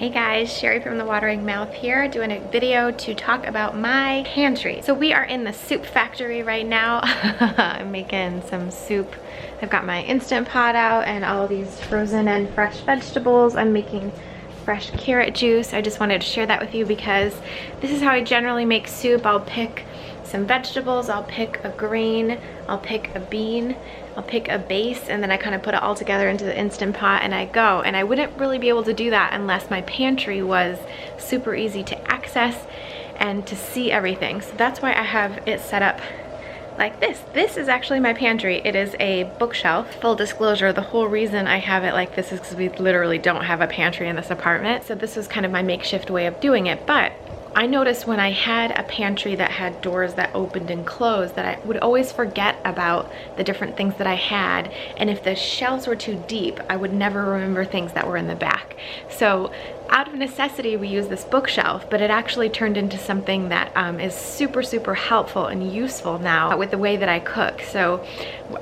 Hey guys, Sherry from The Watering Mouth here, doing a video to talk about my pantry. So we are in the soup factory right now. I'm making some soup. I've got my Instant Pot out and all these frozen and fresh vegetables. I'm making fresh carrot juice. I just wanted to share that with you because this is how I generally make soup. I'll pick some vegetables, I'll pick a grain, I'll pick a bean, I'll pick a base, and then I kind of put it all together into the Instant Pot and I go. And I wouldn't really be able to do that unless my pantry was super easy to access and to see everything. So that's why I have it set up like this. This is actually my pantry. It is a bookshelf. Full disclosure, the whole reason I have it like this is because we literally don't have a pantry in this apartment. So this was kind of my makeshift way of doing it. But I noticed when I had a pantry that had doors that opened and closed that I would always forget about the different things that I had, and if the shelves were too deep, I would never remember things that were in the back. So out of necessity, we use this bookshelf, but it actually turned into something that is super helpful and useful now with the way that I cook. So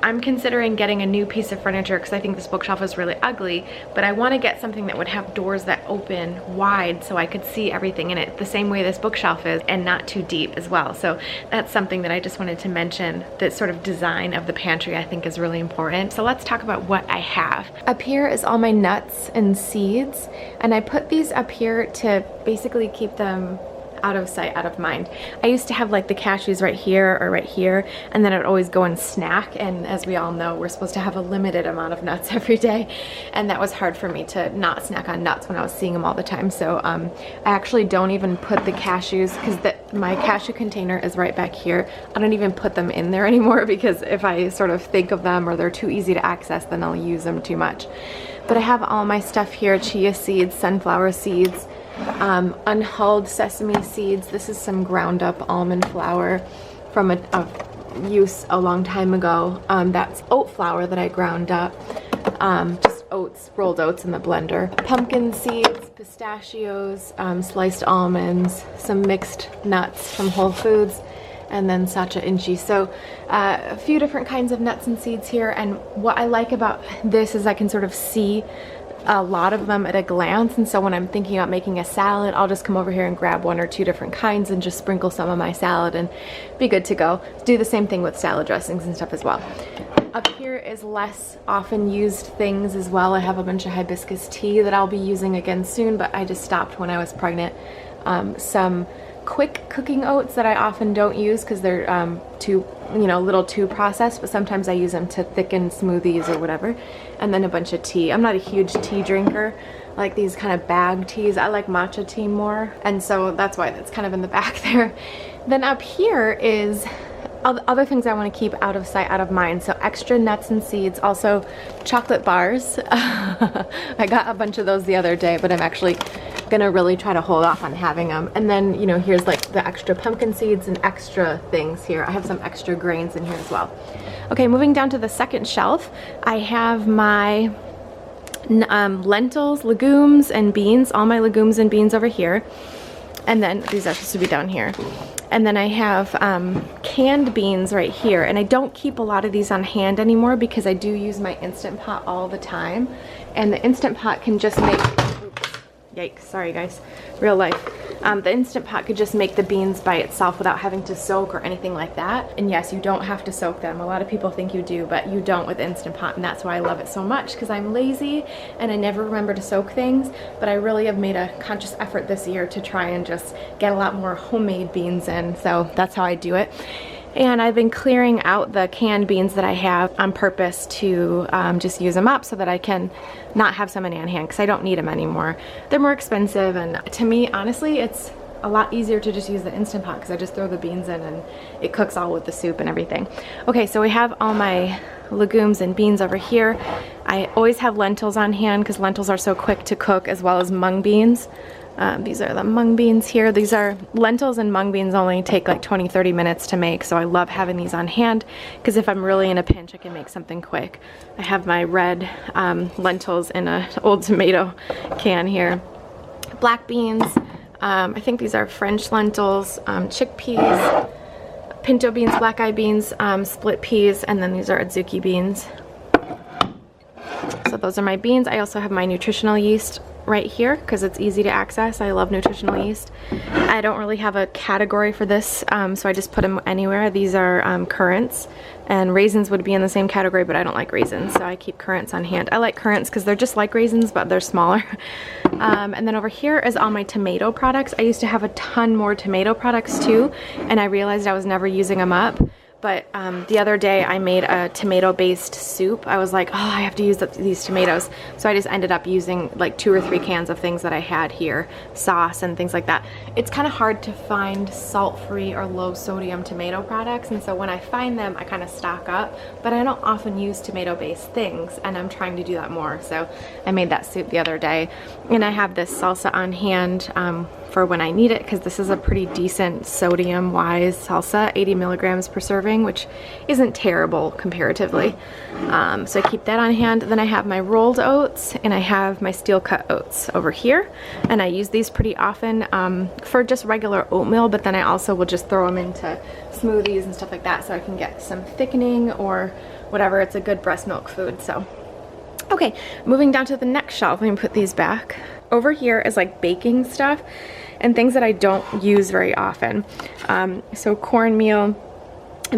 I'm considering getting a new piece of furniture because I think this bookshelf is really ugly, but I want to get something that would have doors that open wide so I could see everything in it the same way this bookshelf is, and not too deep as well. So that's something that I just wanted to mention. That sort of design of the pantry I think is really important. So let's talk about what I have. Up here is all my nuts and seeds, and I put these up here to basically keep them out of sight, out of mind. I used to have like the cashews right here or right here, and then I would always go and snack, and as we all know, we're supposed to have a limited amount of nuts every day, and that was hard for me to not snack on nuts when I was seeing them all the time. So I actually don't even put the cashews, because my cashew container is right back here. I don't even put them in there anymore because if I sort of think of them or they're too easy to access, then I'll use them too much. But I have all my stuff here: chia seeds, sunflower seeds, unhulled sesame seeds. This is some ground up almond flour from a use a long time ago. That's oat flour that I ground up. Just oats, rolled oats in the blender. Pumpkin seeds, pistachios, sliced almonds, some mixed nuts from Whole Foods, and then sacha inchi. So a few different kinds of nuts and seeds here, and what I like about this is I can sort of see a lot of them at a glance, and so when I'm thinking about making a salad, I'll just come over here and grab one or two different kinds and just sprinkle some on my salad and be good to go. Do the same thing with salad dressings and stuff as well. Up here is less often used things as well. I have a bunch of hibiscus tea that I'll be using again soon, but I just stopped when I was pregnant. Some quick cooking oats that I often don't use because they're a little too processed, but sometimes I use them to thicken smoothies or whatever. And then a bunch of tea. I'm not a huge tea drinker. I like these kind of bag teas. I like matcha tea more, and so that's why that's kind of in the back there. Then up here is other things I want to keep out of sight, out of mind. So extra nuts and seeds, also chocolate bars. I got a bunch of those the other day, but I'm actually gonna really try to hold off on having them. And then, you know, here's like the extra pumpkin seeds and extra things here. I have some extra grains in here as well. Okay, moving down to the second shelf, I have my lentils, legumes, and beans, all my legumes and beans over here. And then these are supposed to be down here. And then I have canned beans right here. And I don't keep a lot of these on hand anymore because I do use my Instant Pot all the time. And the Instant Pot can just make, oops, yikes, sorry guys, real life. The Instant Pot could just make the beans by itself without having to soak or anything like that. And yes, you don't have to soak them. A lot of people think you do, but you don't with Instant Pot, and that's why I love it so much, because I'm lazy and I never remember to soak things. But I really have made a conscious effort this year to try and just get a lot more homemade beans in, so that's how I do it. And I've been clearing out the canned beans that I have on purpose to just use them up so that I can not have so many on hand, because I don't need them anymore. They're more expensive, and to me, honestly, it's a lot easier to just use the Instant Pot because I just throw the beans in and it cooks all with the soup and everything. Okay, so we have all my legumes and beans over here. I always have lentils on hand because lentils are so quick to cook, as well as mung beans. These are the mung beans here. These are lentils, and mung beans only take like 20-30 minutes to make, so I love having these on hand because if I'm really in a pinch, I can make something quick. I have my red lentils in an old tomato can here. Black beans, I think these are French lentils, chickpeas, pinto beans, black eyed beans, split peas, and then these are adzuki beans. So those are my beans. I also have my nutritional yeast right here because it's easy to access. I love nutritional yeast. I don't really have a category for this, so I just put them anywhere. These are currants, and raisins would be in the same category, but I don't like raisins, so I keep currants on hand. I like currants because they're just like raisins, but they're smaller. And then over here is all my tomato products. I used to have a ton more tomato products too, and I realized I was never using them up. But the other day I made a tomato-based soup. I was like, oh, I have to use these tomatoes. So I just ended up using like 2 or 3 cans of things that I had here, sauce and things like that. It's kind of hard to find salt-free or low-sodium tomato products, and so when I find them, I kind of stock up. But I don't often use tomato-based things, and I'm trying to do that more. So I made that soup the other day, and I have this salsa on hand for when I need it, because this is a pretty decent sodium-wise salsa, 80 milligrams per serving, which isn't terrible comparatively. So I keep that on hand. Then I have my rolled oats, and I have my steel cut oats over here, and I use these pretty often for just regular oatmeal, but then I also will just throw them into smoothies and stuff like that, so I can get some thickening or whatever. It's a good breast milk food. So okay, moving down to the next shelf. Let me put these back. Over here is like baking stuff and things that I don't use very often. So cornmeal,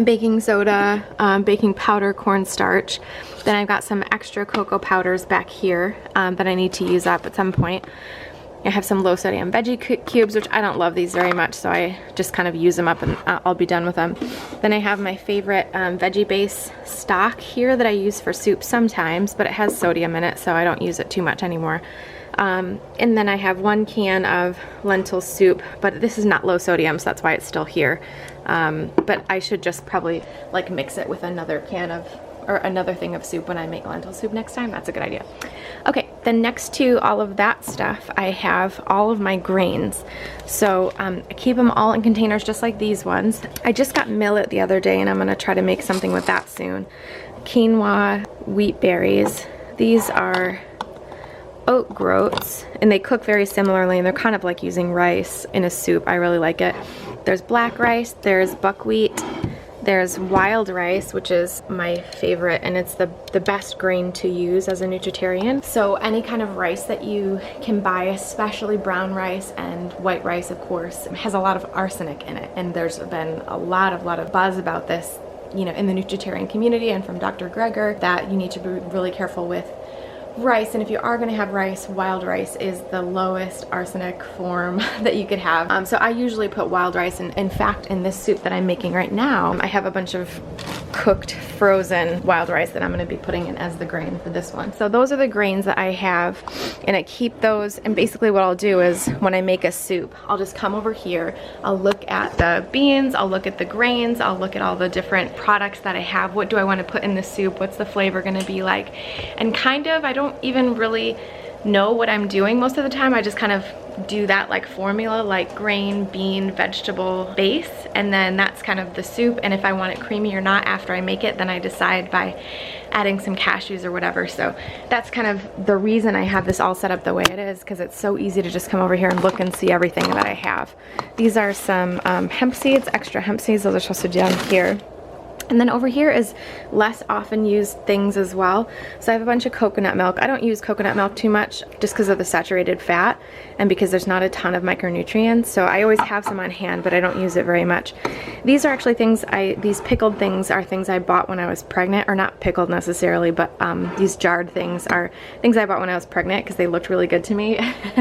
baking soda, baking powder, cornstarch. Then I've got some extra cocoa powders back here that I need to use up at some point. I have some low sodium veggie cubes, which I don't love these very much, so I just kind of use them up and I'll be done with them. Then I have my favorite veggie base stock here that I use for soup sometimes, but it has sodium in it, so I don't use it too much anymore. And then I have 1 can of lentil soup, but this is not low sodium, so that's why it's still here. But I should just probably like mix it with another can of, or another thing of soup when I make lentil soup next time. That's a good idea. Okay, then next to all of that stuff, I have all of my grains. So I keep them all in containers just like these ones. I just got millet the other day, and I'm gonna try to make something with that soon. Quinoa, wheat berries. These are oat groats, and they cook very similarly, and they're kind of like using rice in a soup. I really like it. There's black rice, there's buckwheat, there's wild rice, which is my favorite, and it's the best grain to use as a nutritarian. So any kind of rice that you can buy, especially brown rice and white rice, of course, has a lot of arsenic in it, and there's been a lot of buzz about this, you know, in the nutritarian community and from Dr. Greger, that you need to be really careful with rice. And if you are going to have rice, wild rice is the lowest arsenic form that you could have. So I usually put wild rice in fact, in this soup that I'm making right now, I have a bunch of cooked frozen wild rice that I'm going to be putting in as the grain for this one. So those are the grains that I have, and I keep those. And basically what I'll do is when I make a soup, I'll just come over here, I'll look at the beans, I'll look at the grains, I'll look at all the different products that I have. What do I want to put in the soup? What's the flavor going to be like? And kind of, I don't even really know what I'm doing most of the time. I just kind of do that like formula, like grain, bean, vegetable base, and then that's kind of the soup. And if I want it creamy or not after I make it, then I decide by adding some cashews or whatever. So that's kind of the reason I have this all set up the way it is, because it's so easy to just come over here and look and see everything that I have. These are some hemp seeds, extra hemp seeds. Those are supposed to be down here. And then over here is less often used things as well. So I have a bunch of coconut milk. I don't use coconut milk too much just because of the saturated fat and because there's not a ton of micronutrients. So I always have some on hand, but I don't use it very much. These are actually things these pickled things are things I bought when I was pregnant, or not pickled necessarily, but these jarred things are things I bought when I was pregnant because they looked really good to me.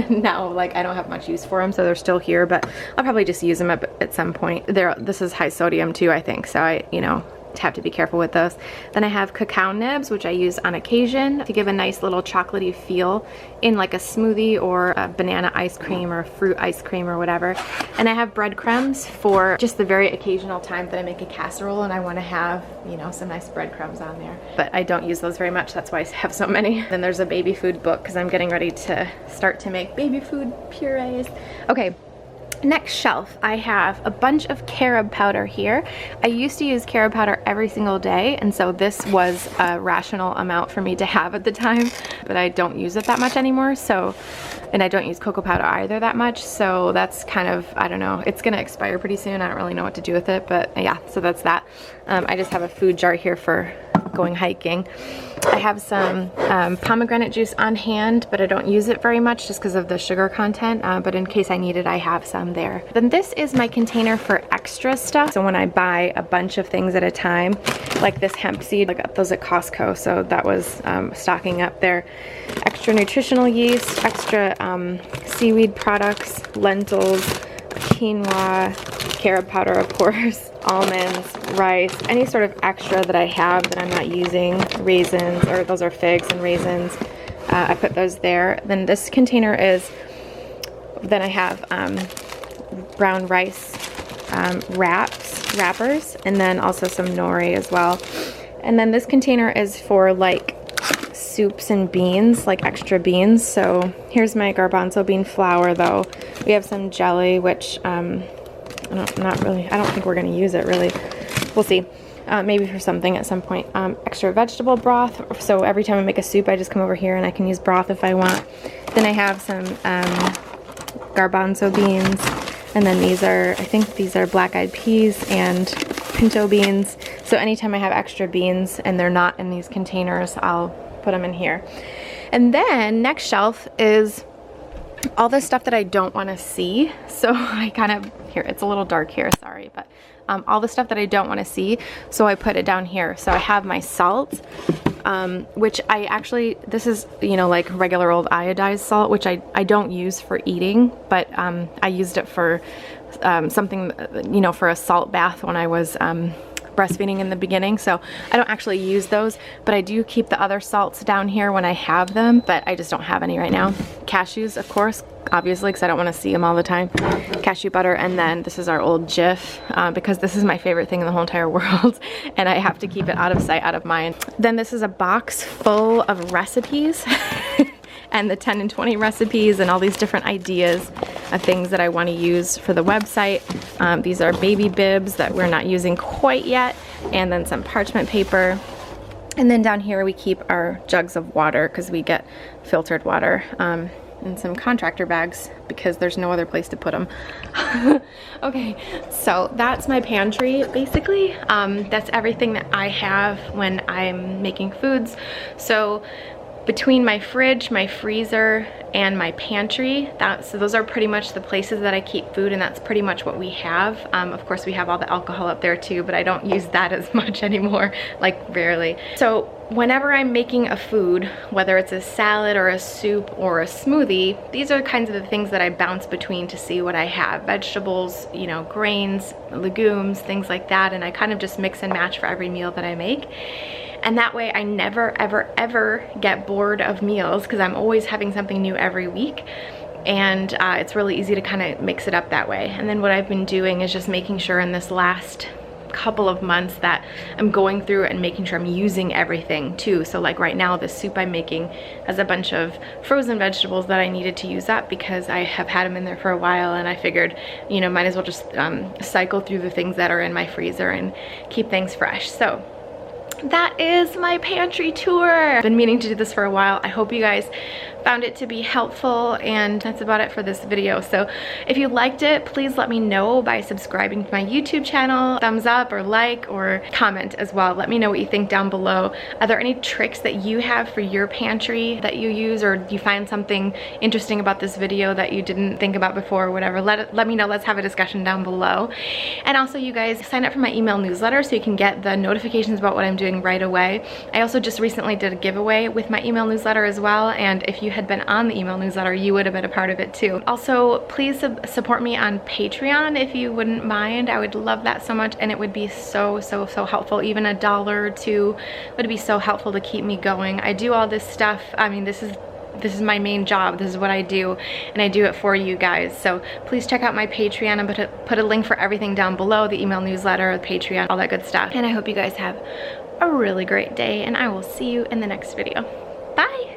Now, like, I don't have much use for them, so they're still here, but I'll probably just use them at some point. This is high sodium too, I think, so I, you know, have to be careful with those. Then I have cacao nibs, which I use on occasion to give a nice little chocolatey feel in like a smoothie or a banana ice cream or a fruit ice cream or whatever. And I have breadcrumbs for just the very occasional time that I make a casserole and I want to have, you know, some nice breadcrumbs on there. But I don't use those very much, that's why I have so many. Then there's a baby food book because I'm getting ready to start to make baby food purees. Okay. Next shelf, I have a bunch of carob powder here. I used to use carob powder every single day, and so this was a rational amount for me to have at the time, but I don't use it that much anymore, so, and I don't use cocoa powder either that much, so that's kind of, I don't know, it's gonna expire pretty soon. I don't really know what to do with it, but yeah, so that's that. I just have a food jar here for going hiking. I have some pomegranate juice on hand, but I don't use it very much just because of the sugar content, but in case I need it, I have some there. Then this is my container for extra stuff. So when I buy a bunch of things at a time, like this hemp seed, I got those at Costco, so that was stocking up there. Extra nutritional yeast, extra seaweed products, lentils, quinoa, carob powder, of course, almonds, rice, any sort of extra that I have that I'm not using, raisins, or those are figs and raisins. I put those there. Then this container is, then I have brown rice wrappers, and then also some nori as well. And then this container is for like soups and beans, like extra beans. So here's my garbanzo bean flour though. We have some jelly, which I don't think we're gonna use it really. We'll see. Maybe for something at some point. Extra vegetable broth. So every time I make a soup, I just come over here and I can use broth if I want. Then I have some garbanzo beans. And then these are, I think these are black-eyed peas and pinto beans. So anytime I have extra beans and they're not in these containers, I'll put them in here. And then next shelf is all the stuff that I don't want to see. So I kind of, here, it's a little dark here, sorry, but all the stuff that I don't want to see, so I put it down here. So I have my salt, which I actually, this is, you know, like regular old iodized salt, which I don't use for eating, but I used it for something, you know, for a salt bath when I was breastfeeding in the beginning. So I don't actually use those, but I do keep the other salts down here when I have them, but I just don't have any right now. Cashews, of course, obviously, because I don't want to see them all the time. Cashew butter, and then this is our old Jif, because this is my favorite thing in the whole entire world, and I have to keep it out of sight, out of mind. Then this is a box full of recipes, and the 10 and 20 recipes, and all these different ideas of things that I want to use for the website. These are baby bibs that we're not using quite yet, and then some parchment paper. And then down here we keep our jugs of water because we get filtered water. And some contractor bags because there's no other place to put them. Okay, so that's my pantry basically. That's everything that I have when I'm making foods. So between my fridge, my freezer, and my pantry, so those are pretty much the places that I keep food, and that's pretty much what we have. Of course, we have all the alcohol up there too, but I don't use that as much anymore, like rarely. So whenever I'm making a food, whether it's a salad or a soup or a smoothie, these are kinds of the things that I bounce between to see what I have. Vegetables, you know, grains, legumes, things like that, and I kind of just mix and match for every meal that I make. And that way I never, ever, ever get bored of meals because I'm always having something new every week. And it's really easy to kind of mix it up that way. And then what I've been doing is just making sure in this last couple of months that I'm going through and making sure I'm using everything too. So like right now, the soup I'm making has a bunch of frozen vegetables that I needed to use up because I have had them in there for a while, and I figured, you know, might as well just cycle through the things that are in my freezer and keep things fresh. So that is my pantry tour. I've been meaning to do this for a while. I hope you guys found it to be helpful, and that's about it for this video. So if you liked it, please let me know by subscribing to my YouTube channel, thumbs up or like, or comment as well. Let me know what you think down below. Are there any tricks that you have for your pantry that you use, or do you find something interesting about this video that you didn't think about before, or whatever? Let me know. Let's have a discussion down below. And also, you guys, sign up for my email newsletter so you can get the notifications about what I'm doing right away. I also just recently did a giveaway with my email newsletter as well, and if you had been on the email newsletter, you would have been a part of it too. Also, please support me on Patreon if you wouldn't mind. I would love that so much, and it would be so helpful. Even $1 or $2 would be so helpful to keep me going. I do all this stuff. I mean, this is my main job. This is what I do, and I do it for you guys. So please check out my Patreon. I'm put a link for everything down below, the email newsletter, the Patreon, all that good stuff. And I hope you guys have a really great day, and I will see you in the next video. Bye!